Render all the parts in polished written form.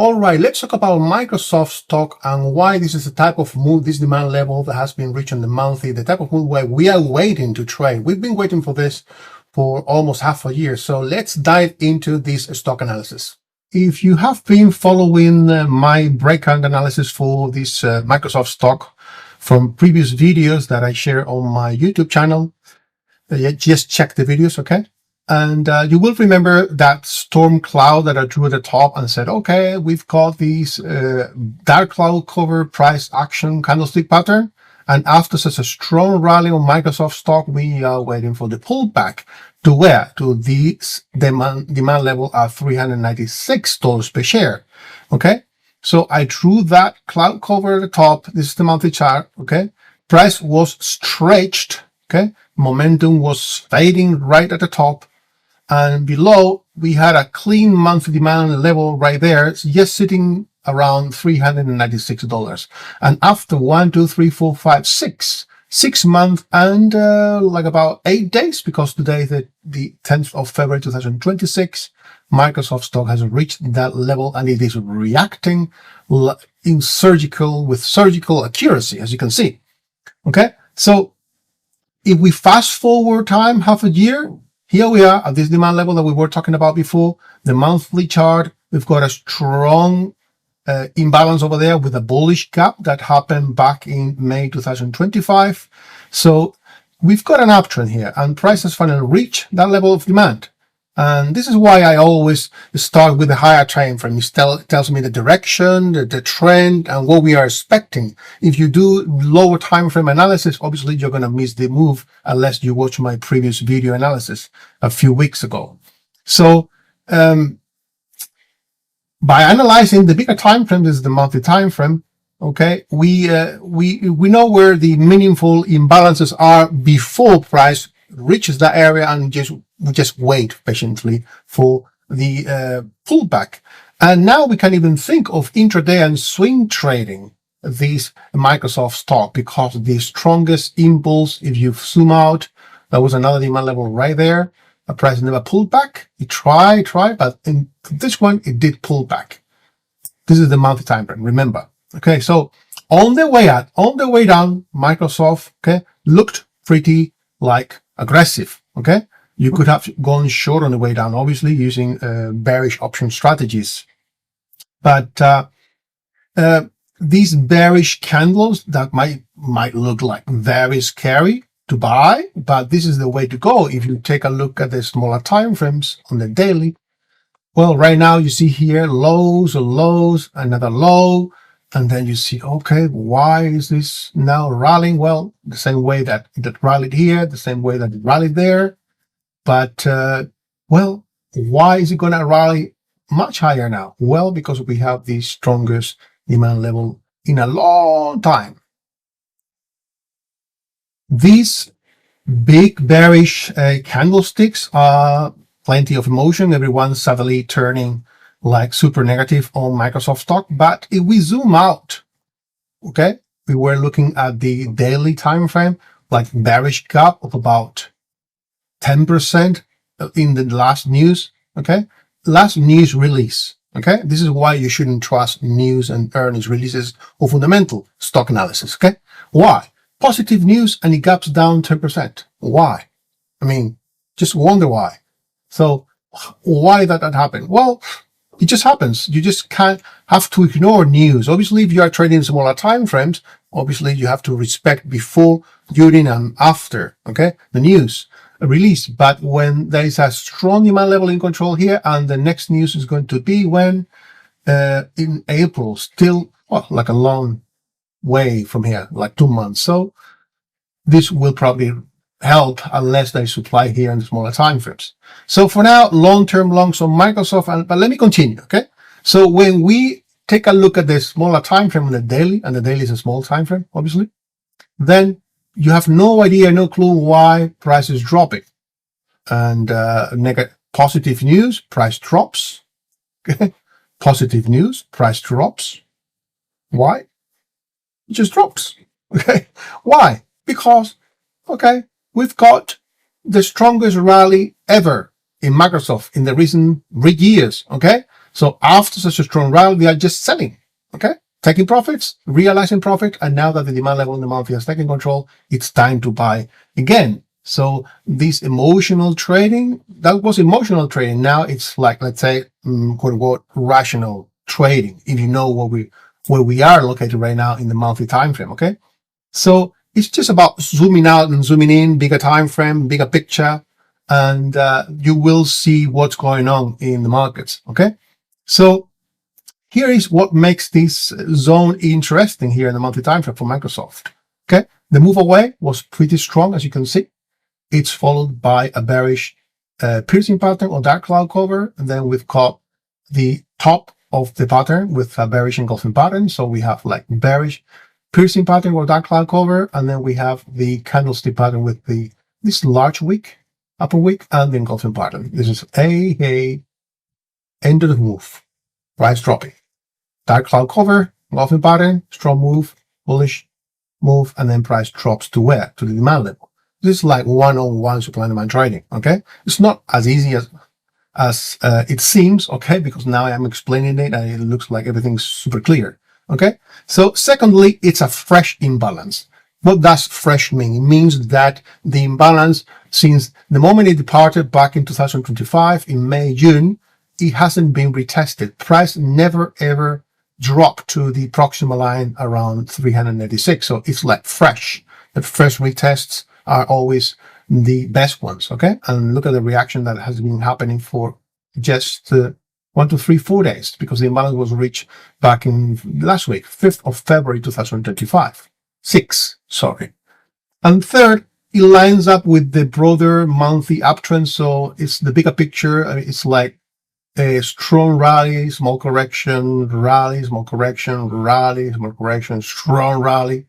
All right, let's talk about Microsoft stock and why this is the type of move, this demand level that has been reached on the monthly, the type of move where we are waiting to trade. We've been waiting for this for almost half a year. So let's dive into this stock analysis. If you have been following my breakout analysis for this Microsoft stock from previous videos that I share on my YouTube channel, just check the videos, okay? And you will remember that storm cloud that I drew at the top and said, okay, we've got this dark cloud cover price action candlestick pattern. And after such a strong rally on Microsoft stock, we are waiting for the pullback to where? To this demand level at $396 per share. Okay. So I drew that cloud cover at the top. This is the monthly chart. Okay. Price was stretched. Okay. Momentum was fading right at the top. And below, we had a clean monthly demand level right there. It's just sitting around $396. And after 6 months and like about 8 days, because today is the 10th of February 2026, Microsoft stock has reached that level and it is reacting with surgical accuracy, as you can see. Okay, so if we fast forward time half a year, here we are at this demand level that we were talking about before. The monthly chart, we've got a strong imbalance over there with a bullish gap that happened back in May 2025. So we've got an uptrend here and price has finally reached that level of demand. And this is why I always start with a higher time frame. It tells me the direction, the trend, and what we are expecting. If you do lower time frame analysis, obviously you're going to miss the move unless you watch my previous video analysis a few weeks ago. So by analyzing the bigger time frame, this is the monthly time frame. Okay, we know where the meaningful imbalances are before price reaches that area, and just wait patiently for the pullback. And now we can even think of intraday and swing trading this Microsoft stock, because the strongest impulse, if you zoom out, that was another demand level right there. The price never pulled back. It tried, but in this one, it did pull back. This is the monthly time frame, remember. Okay, so on the way up, on the way down, Microsoft, okay, looked pretty like aggressive. Okay, you could have gone short on the way down, obviously using bearish option strategies, but these bearish candles that might look like very scary to buy, but this is the way to go. If you take a look at the smaller time frames on the daily, well, right now you see here lows, another low. And then you see, okay, why is this now rallying? Well, the same way that it rallied here, the same way that it rallied there. But, well, why is it going to rally much higher now? Well, because we have the strongest demand level in a long time. These big bearish candlesticks are plenty of emotion. Everyone's suddenly turning like super negative on Microsoft stock. But if we zoom out, okay, we were looking at the daily time frame, like bearish gap of about 10% in the last news, okay, last news release. Okay, this is why you shouldn't trust news and earnings releases or fundamental stock analysis. Okay, why? Positive news and it gaps down 10%. Why? I mean, just wonder why. So why that happened? Well, it just happens. You just can't have to ignore news. Obviously, if you are trading smaller time frames, obviously you have to respect before, during, and after, okay, the news release. But when there is a strong demand level in control here, and the next news is going to be when in April, still, well, like a long way from here, like 2 months. So this will probably help unless there is supply here in the smaller time frames. So for now, long-term longs on Microsoft, but let me continue, okay? So when we take a look at the smaller time frame on the daily, and the daily is a small time frame, obviously, then you have no idea, no clue why price is dropping. And positive news, price drops. Okay? Positive news, price drops. Why? It just drops. Okay? Why? Because, okay, we've got the strongest rally ever in Microsoft in the recent years, okay? So after such a strong rally, they are just selling, okay? Taking profits, realizing profit, and now that the demand level in the monthly has taken control, it's time to buy again. So this emotional trading, that was emotional trading. Now it's like, let's say, quote unquote, rational trading, if you know where we are located right now in the monthly time frame, okay? So it's just about zooming out and zooming in, bigger time frame, bigger picture, and you will see what's going on in the markets, okay? So here is what makes this zone interesting here in the monthly time frame for Microsoft, okay? The move away was pretty strong, as you can see. It's followed by a bearish piercing pattern or dark cloud cover, and then we've got the top of the pattern with a bearish engulfing pattern. So we have like bearish piercing pattern or dark cloud cover, and then we have the candlestick pattern with this large wick, upper wick, and the engulfing pattern. This is a end of the move, price dropping, dark cloud cover, engulfing pattern, strong move, bullish move, and then price drops to where? To the demand level. This is like one-on-one supply and demand trading. Okay, it's not as easy as it seems. Okay, because now I'm explaining it and it looks like everything's super clear. Okay, so secondly, it's a fresh imbalance. What does fresh mean? It means that the imbalance, since the moment it departed back in 2025 in May, June, it hasn't been retested. Price never ever dropped to the proximal line around 386. So it's like fresh. The fresh retests are always the best ones. Okay, and look at the reaction that has been happening for just 1 to 3, 4 days, because the imbalance was reached back in last week, 5th of February 2025. 6, sorry. And third, it lines up with the broader monthly uptrend. So it's the bigger picture. It's like a strong rally, small correction, rally, small correction, rally, small correction, strong rally,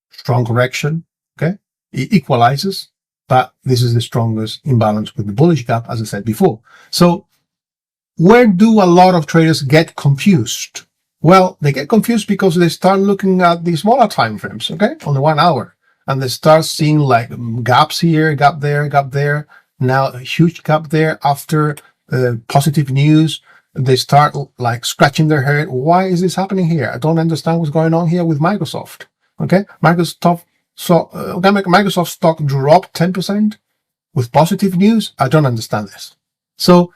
strong correction. Okay, it equalizes, but this is the strongest imbalance with the bullish gap, as I said before. So where do a lot of traders get confused? Well, they get confused because they start looking at the smaller time frames, okay, on the 1 hour, and they start seeing like gaps here, gap there, gap there. Now a huge gap there after positive news. They start like scratching their head. Why is this happening here? I don't understand what's going on here with Microsoft. Okay, Microsoft stock dropped 10% with positive news. I don't understand this. So,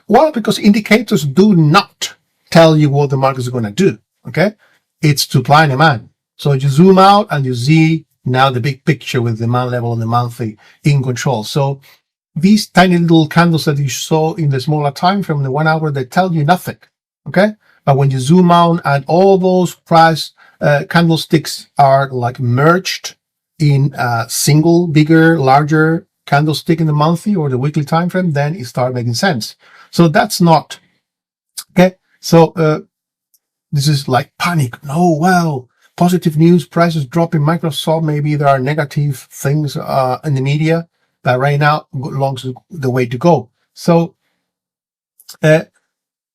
well, because indicators do not tell you what the market is going to do. Okay, it's supply and demand. So you zoom out and you see now the big picture with demand level and the monthly in control. So these tiny little candles that you saw in the smaller time frame, the 1 hour, they tell you nothing. Okay, but when you zoom out and all those price candlesticks are like merged in a single bigger, larger candlestick in the monthly or the weekly time frame, then it starts making sense. So that's not okay. So this is like panic. No, well, positive news, prices dropping Microsoft. Maybe there are negative things in the media, but right now, long's the way to go. So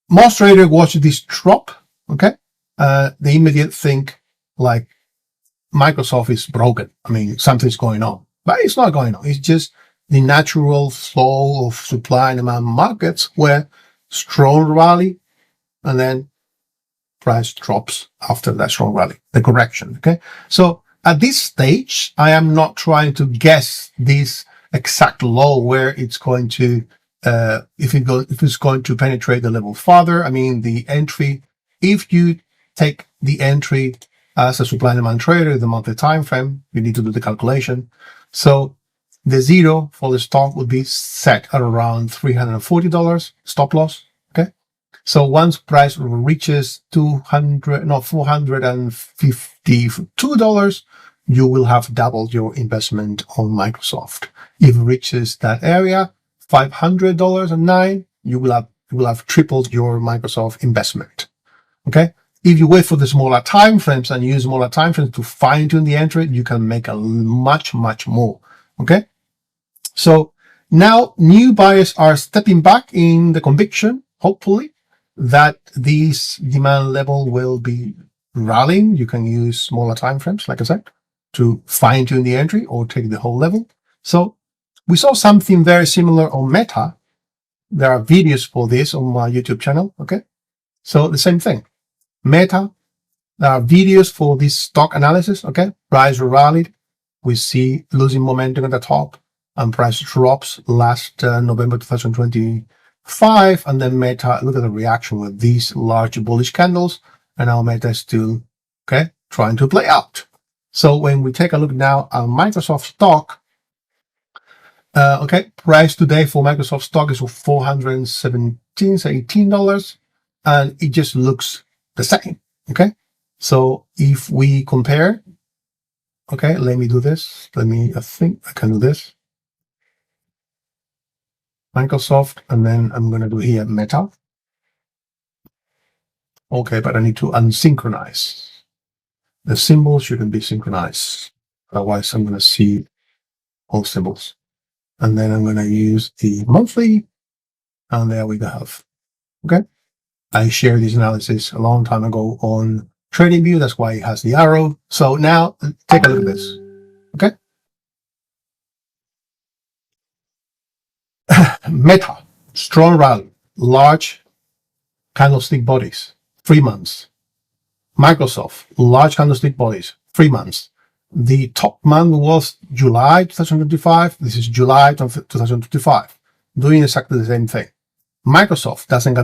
most traders watch this drop. Okay, they immediately think like Microsoft is broken. I mean, something's going on, but it's not going on. It's just the natural flow of supply and demand markets where strong rally and then price drops after that strong rally, the correction. Okay, so at this stage, I am not trying to guess this exact low where it's going to if it's going to penetrate the level further. I mean, the entry, if you take the entry as a supply and demand trader, the monthly time frame, you need to do the calculation. So the zero for the stock would be set at around $340 stop loss. Okay, so once price reaches $452, you will have doubled your investment on Microsoft. If it reaches that area, $500.09, you will have tripled your Microsoft investment. Okay, if you wait for the smaller time frames and use smaller time frames to fine tune the entry, you can make a much more. Okay, so now new buyers are stepping back in the conviction, hopefully, that this demand level will be rallying. You can use smaller time frames, like I said, to fine tune the entry or take the whole level. So we saw something very similar on Meta There are videos for this on my YouTube channel. Okay. So the same thing. Meta, there are videos for this stock analysis. Okay. Price rallied. We see losing momentum at the top and price drops last November 2025. And then Meta, look at the reaction with these large bullish candles. And now Meta is still, okay, trying to play out. So when we take a look now at Microsoft stock, okay, price today for Microsoft stock is $418, and it just looks the same. Okay, so if we compare, okay, let me do this. I think I can do this. Microsoft, and then I'm going to do here Meta. Okay, but I need to unsynchronize. The symbols shouldn't be synchronized. Otherwise, I'm going to see all symbols. And then I'm going to use the monthly, and there we have. Okay. I shared this analysis a long time ago on TradingView. That's why it has the arrow. So now take a look at this. Okay. Meta, strong rally, large candlestick bodies, 3 months. Microsoft, large candlestick bodies, 3 months. The top month was July 2025. This is July 2025, doing exactly the same thing. Microsoft doesn't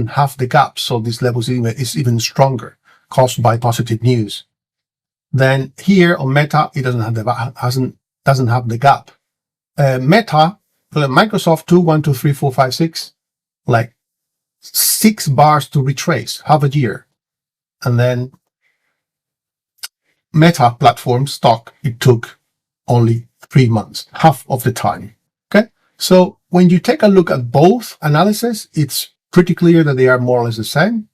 have the gap, so this level is even stronger, caused by positive news. Then here on Meta, it doesn't have the gap. Meta, Microsoft 2, 1, 2, 3, 4, 5, 6, like 6 bars to retrace, half a year, and then Meta platform stock, it took only 3 months, half of the time. Okay, so when you take a look at both analysis, it's pretty clear that they are more or less the same.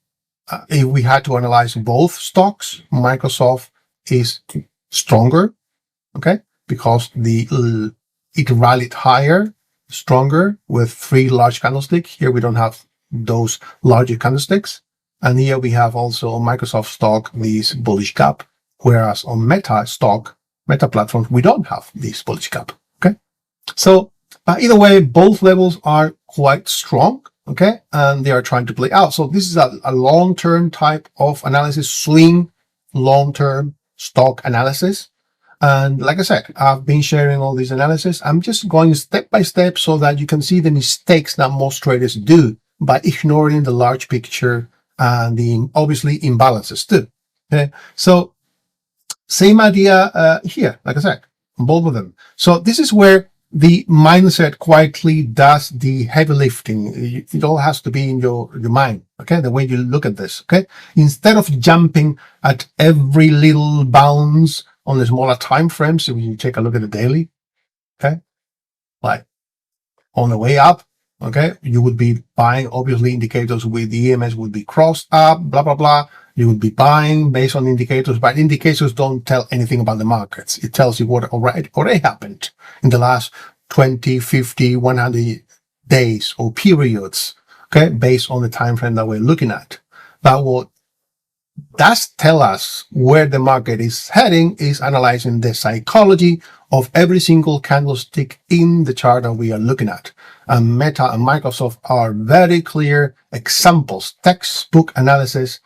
If we had to analyze both stocks, Microsoft is stronger, okay, because it rallied higher, stronger with 3 large candlesticks. Here we don't have those larger candlesticks, and here we have also on Microsoft stock this bullish gap. Whereas on Meta stock, Meta platforms, we don't have this bullish gap. Okay, so either way, both levels are quite strong. Okay, and they are trying to play out. So this is a long-term type of analysis, swing long-term stock analysis. And like I said, I've been sharing all these analysis. I'm just going step by step so that you can see the mistakes that most traders do by ignoring the large picture and the obviously imbalances too. Okay, so same idea here, like I said, both of them. So this is where the mindset quietly does the heavy lifting. It all has to be in your mind, okay? The way you look at this, okay? Instead of jumping at every little bounce on the smaller time frames, so you take a look at the daily, okay? Like on the way up, okay, you would be buying, obviously indicators with the EMS would be crossed up, blah, blah, blah. You would be buying based on indicators, but indicators don't tell anything about the markets. It tells you what already happened in the last 20, 50, 100 days or periods, okay, based on the time frame that we're looking at. But what does tell us where the market is heading is analyzing the psychology of every single candlestick in the chart that we are looking at. And Meta and Microsoft are very clear examples, textbook analysis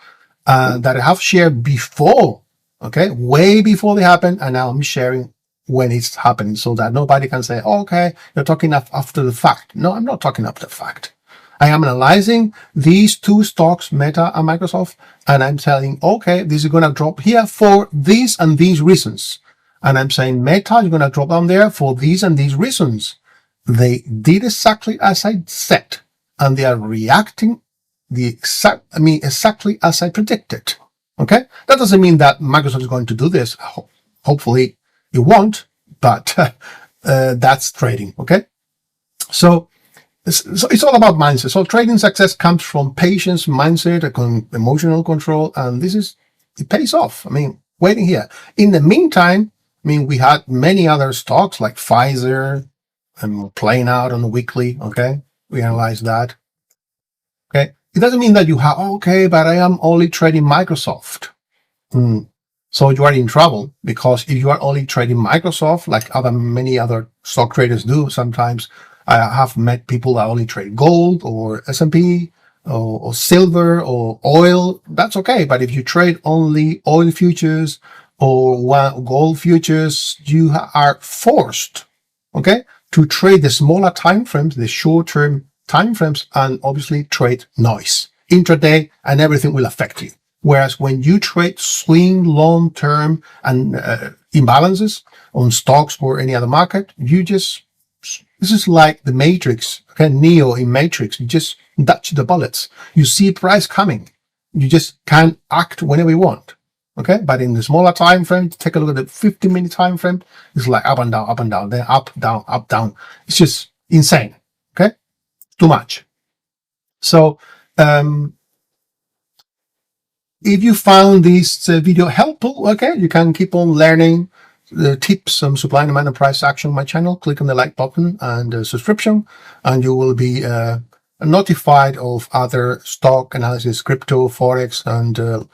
that I have shared before, okay, way before they happen, and now I'm sharing when it's happening so that nobody can say, oh, okay, you're talking after the fact. No, I'm not talking after the fact. I am analyzing these 2 stocks, Meta and Microsoft, and I'm telling, okay, this is going to drop here for these and these reasons. And I'm saying Meta is going to drop down there for these and these reasons. They did exactly as I said, and they are reacting exactly as I predicted. Okay, that doesn't mean that Microsoft is going to do this. Hopefully, it won't. But that's trading. Okay, so it's all about mindset. So trading success comes from patience, mindset, emotional control, and it pays off. I mean, waiting here. In the meantime, I mean, we had many other stocks like Pfizer and playing out on the weekly. Okay, we analyzed that. Okay. It doesn't mean that you have, okay, but I am only trading Microsoft. So you are in trouble, because if you are only trading Microsoft, like many other stock traders do sometimes, I have met people that only trade gold or S&P or silver or oil. That's okay. But if you trade only oil futures or gold futures, you are forced, okay, to trade the smaller time frames, the short-term time frames, and obviously trade noise intraday, and everything will affect you. Whereas when you trade swing long-term and imbalances on stocks or any other market, this is like the Matrix, okay, Neo in Matrix. You just dodge the bullets. You see price coming. You just can act whenever you want. Okay, but in the smaller time frame, take a look at the 50-minute time frame. It's like up and down, then up, down. It's just insane. Okay, too much. So if you found this video helpful, okay, you can keep on learning the tips on supply and demand and price action on my channel. Click on the like button and subscription, and you will be notified of other stock analysis, crypto, forex, and